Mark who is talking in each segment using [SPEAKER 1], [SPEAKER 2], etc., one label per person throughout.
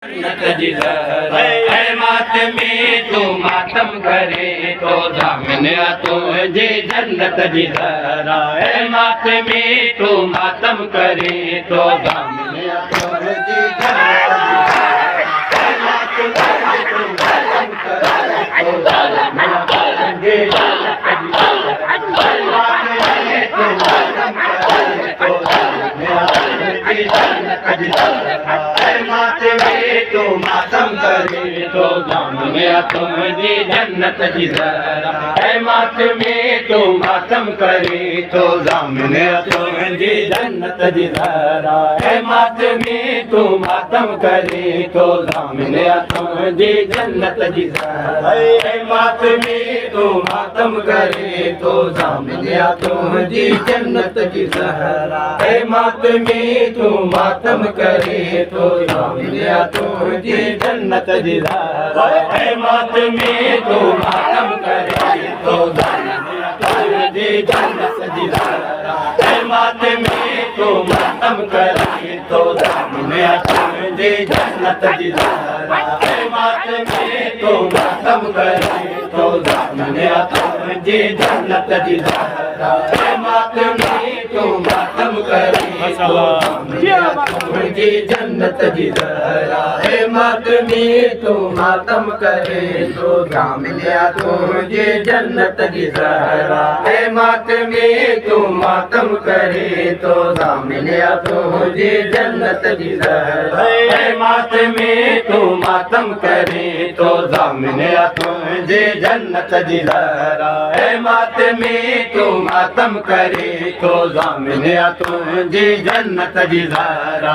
[SPEAKER 1] जन्नत जिधर मातमी तू मातम करे तो जामिन तुझे जन्नत जिधर मातमी तू मातम करे तो जामिन तुझे तू मातम करे तो जामिन तुझे जन्नत जिधर मातमी तू मातम करे तो जामिन तुझे जन्नत जिधर मातमी तू मातम करे तो जामिन तुझे जन्नत जिधर मातमी तू मातम करे तो जामिन तुझे जन्नत जिधर मातमी तू मातम करे तो जामिन तुझे जन्नत जिधर मातमी तू मातम करे तो जामिन तुझे जन्नत जिधर मातमी तू मातम करे तो जामिन तुझे जन्नत जिधर मातमी तू मातम करे तो जामिन तुझे जन्नत जिधर मातमी तू मातम करे तुझे जन्नत जिधर मातमी तू मातम करे तो जामिन तुझे जन्नत जिधर मातमी तू मातम करे तो जामिन तुझे जन्नत जिधर मातमी तू मातम करे तो जामिन तुझे जन्नत जिधर मातमी तू मातम करे तो जामिन तुझे जन्नत जिधर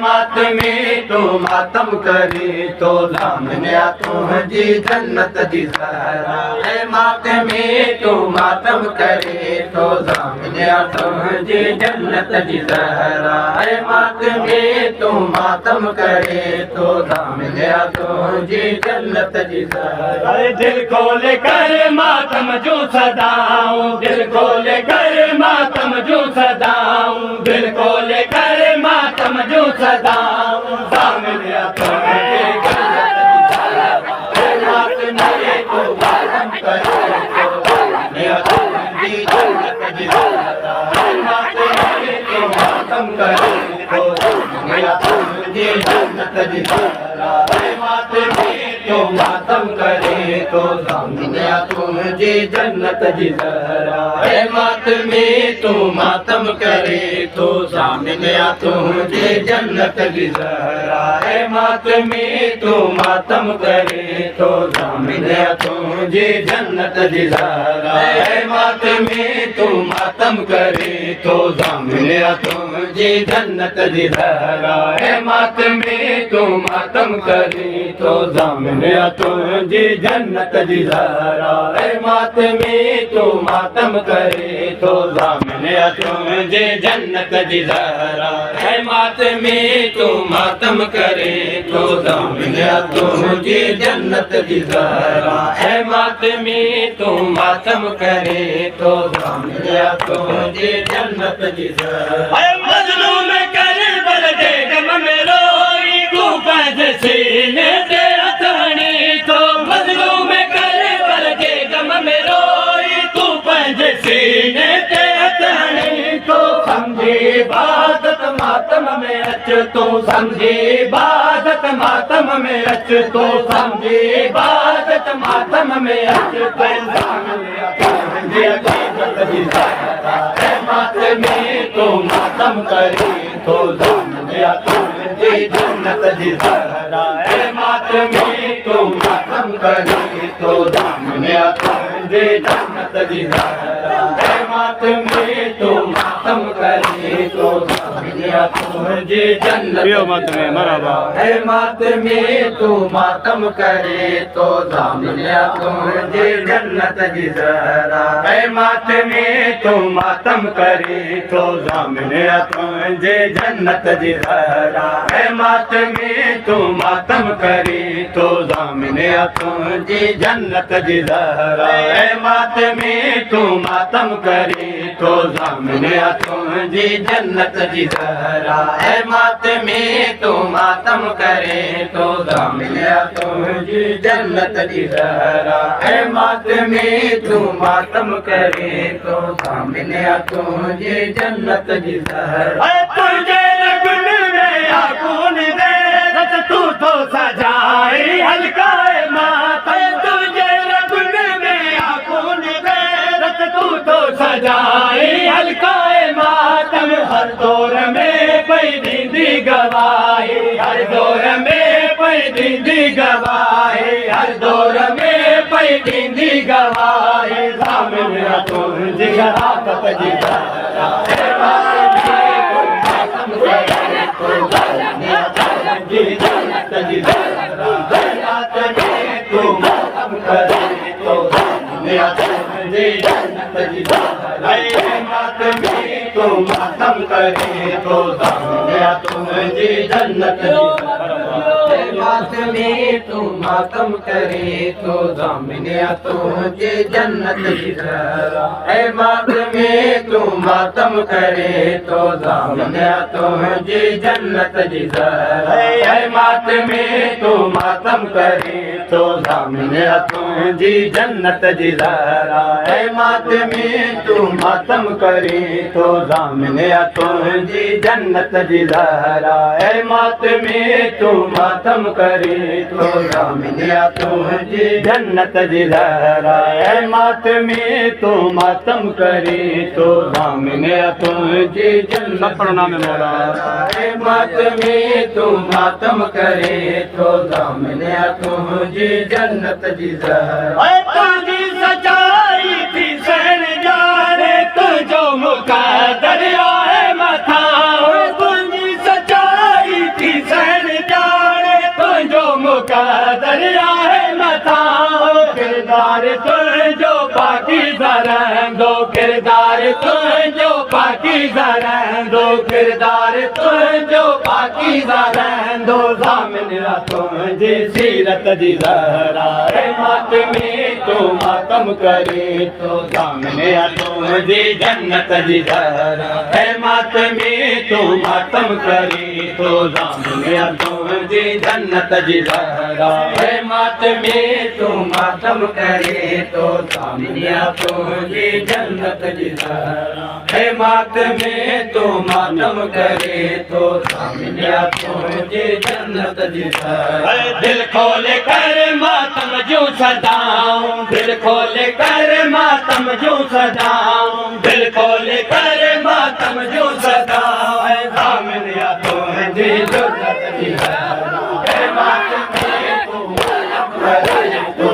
[SPEAKER 1] मातमी तू मातम करे तो जामिन तुझे जन्नत जिधर मातमी तू मातम करे तो जामिन तुझे जन्नत जिधर मातमी तू मातम करे तो जामिन तुझे जन्नत जिधर दिल को लेकर मातम जो सदाऊं दिल को लेकर मातम जो सदाऊं दिल को लेकर मातम जो सदाऊं जामिन तुझे मातमी तू मातम करे तो तुझे जन्नत जिधर मातमी तू मातम करे तो तुझे जन्नत जिधर मातमी तू मातम करे तो जामिन तुझे जन्नत जिधर मातमी तू मातम करे तो जामिन तुझे जन्नत जिधर मातमी तू मातम करे तो जामिन तुझे जन्नत जिधर मातमी तू मातम करे तो जामिन तुझे जन्नत जिधर मातमी तू मातम करे तो जामिन तुझे जन्नत जिधर मातमी तू मातम करे तो जामिन तुझे जन्नत जिधर मातमी तू मातम करे तो जामिन तुझे जन्नत जिधर मातमी तू मातम करे तो जामिन तुझे जन्नत जिधर मजलूम करे बल दे गम में रोई तू पैज सीने दे अथानी तो मजलूम करे बल दे गम में रोई तू पैज सीने दे अथानी तो समझी बादत मातम में अच तो समझी बादत मातम में अच तो समझी बादत मातम में अच तो मातमी तू मातम करे तो जामिन तुझे जन्नत जिधर मातमी तू मातम करे तो जामिन तुझे जन्नत जिधर मातमी तू मातम करे तो जामिन तुझे जन्नत मातमी तू मातम करे तो जामिन तुझे जन्नत जिधर मातमी तू मातम करे तो जामिन तुझे जन्नत जिधर मातमी तू मातम करे तो जामिन तुझे जन्नत जिधर मातमी तू मातम करे तो ज़ामिने तुंहिंजी जन्नत जी ज़हरा ऐ मातमी तू मातम करे तो ज़ामिने तुंहिंजी जन्नत जी ज़हरा ऐ मातमी तू मातम करे तो ज़ामिने तुंहिंजी जन्नत जी ज़हरा तुझे रगुन में आगुन दे रत तू तो सजाए हल्काए मातम तुझे रगुन में आगुन दे रत तू तो सजाए हल्काए मातम हर दौर में पई दी गवाही हर दौर में पई दी गवाही हर दौर में पई दी गवाही ज़ामिने तुंहिंजी शहादत जी ज़हरा ऐ मातमी जन्नत जी ज़हरा ऐ मातमी तू मातम करे तो ज़ामिने तुंहिंजी जन्नत जी ज़हरा ऐ मातमी तू मातम करे तो ज़ामिने तुंहिंजी जन्नत जी ज़हरा ऐ मातमी तू मातम करे तो ज़ामिने तुंहिंजी जन्नत जी ज़हरा ऐ मातमी तू मातम करे तो ज़ामिने तुंहिंजी जन्नत जी ज़हरा ऐ मातमी तू मातम करे तो ज़ामिने तुंहिंजी जन्नत जी ज़हरा ऐ मातमी तू मातम करे तो ज़ामिने तुंहिंजी जन्नत जी ज़हरा ऐ मातमी तू मातम करे तो ज़ामिने तुंहिंजी जन्नत जी ज़हरा ऐ मातमी तू मातम करे तो ज़ामिने तुंहिंजी जन्नत प्रणाम मौला ऐ मातमी तू मातम करे तो ज़ामिने तुंहिंजी जन्नत जी ज़हरा ऐ तुंहिंजी सचाई थी सहन जाने तुझो मुक़द्दर आहे मथां तुंहिंजी सचाई थी सहन जाने तुझो मुक़द्दर आहे मथां किरदार तुझो पाकीज़ा रहंदो किरदार तुझो पाकीज़ा रहंदो किरदार तुझो पाकीज़ा रहंदो ज़ामिने तुंहिंजी सीरत जी ज़हरा ऐ मातमी तू मातम करे तो ज़ामिने तुंहिंजी जन्नत जी ज़हरा ऐ मातमी तू मातम करे तो ज़ामिने तुंहिंजी जन्नत जी ज़हरा ऐ मातमी तू मातम करे तो ज़ामिने तुंहिंजी जन्नत जी ज़हरा ऐ मातमी तू मातम करे तो ज़ामिने तुंहिंजी जन्नत जी ज़हरा दिल खोल कर मातम जूं सदाऊं दिल खोल कर मातम जूं सदाऊं दिल खोल कर मातम जूं सदाऊं ज़ामिने तुंहिंजी जन्नत जी ज़हरा ऐ मातमी तू मातम करे तो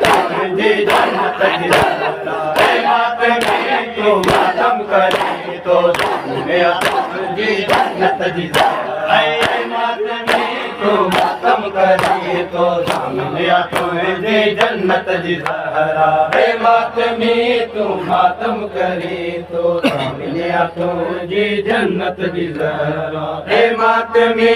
[SPEAKER 1] तुंहिंजी जन्नत जी ज़हरा ऐ मातमी तू मातम करे तो ज़ामिने तुंहिंजी जन्नत जी ज़हरा ऐ मातमी तू मातम करे तो ज़ामिने तुंहिंजी जन्नत जी ज़हरा ऐ मातमी तू मातम करे तो ज़ामिने तुंहिंजी जन्नत जी ज़हरा ऐ मातमी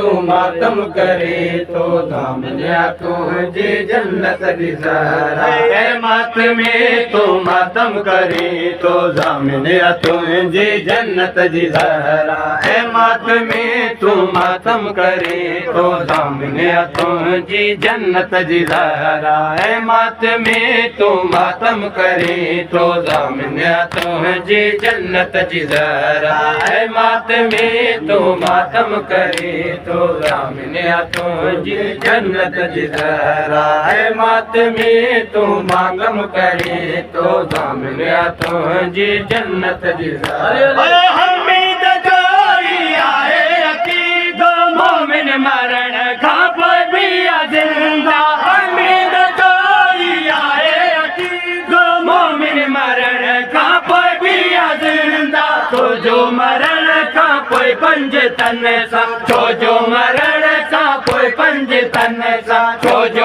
[SPEAKER 1] तू मातम करे तो ज़ामिने तुंहिंजी जन्नत जी ज़हरा ऐ मातमी तू मातम करे तो ज़ामिने तुंहिंजी जन्नत जी ज़हरा ऐ मातमी तू मातम करे तो ज़ामिने तुंहिंजी जन्नत जी ज़हरा ऐ मातमी तू मातम करे तो ज़ामिने तुंहिंजी जन्नत जी ज़हरा ऐ मातमी तू मातम करे तो ज़ामिने तुंहिंजी जन्नत जी ज़हरा ऐ मातमी तू मातम करे तो ज़ामिने तुंहिंजी जन्नत जी ज़हरा हमीद जोई आहे अकीदो मोमिन मरण खां पोइ बि ज़िंदा हमीद जोई आहे अकीदो मोमिन मरण खां पोइ बि ज़िंदा छोजो मरण खां पोइ पंज तन सां छोजो मरण खां पोइ पंज तन सां छोजो